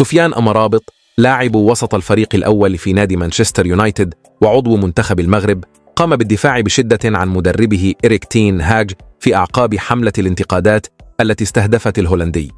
سفيان أمرابط لاعب وسط الفريق الأول في نادي مانشستر يونايتد وعضو منتخب المغرب قام بالدفاع بشدة عن مدربه إريك تين هاج في أعقاب حملة الانتقادات التي استهدفت الهولندي.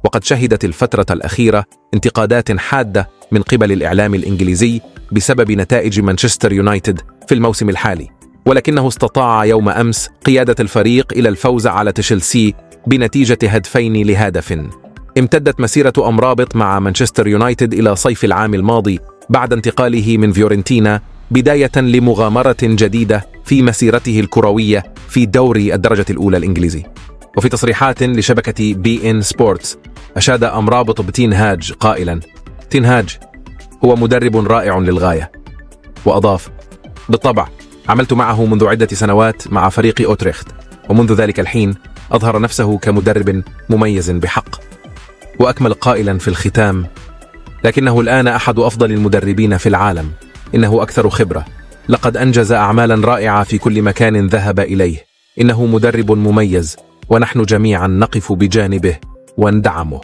وقد شهدت الفترة الأخيرة انتقادات حادة من قبل الإعلام الإنجليزي بسبب نتائج مانشستر يونايتد في الموسم الحالي، ولكنه استطاع يوم أمس قيادة الفريق إلى الفوز على تشيلسي بنتيجة 2-0. امتدت مسيرة أمرابط مع مانشستر يونايتد إلى صيف العام الماضي بعد انتقاله من فيورنتينا، بداية لمغامرة جديدة في مسيرته الكروية في دوري الدرجة الأولى الإنجليزي. وفي تصريحات لشبكة BN Sports أشاد أمرابط بتين هاج قائلا: تين هاج هو مدرب رائع للغاية. وأضاف: بالطبع عملت معه منذ عدة سنوات مع فريق أوتريخت، ومنذ ذلك الحين أظهر نفسه كمدرب مميز بحق. وأكمل قائلا في الختام: لكنه الآن أحد أفضل المدربين في العالم، إنه أكثر خبرة، لقد أنجز أعمالا رائعة في كل مكان ذهب إليه، إنه مدرب مميز ونحن جميعا نقف بجانبه وندعمه.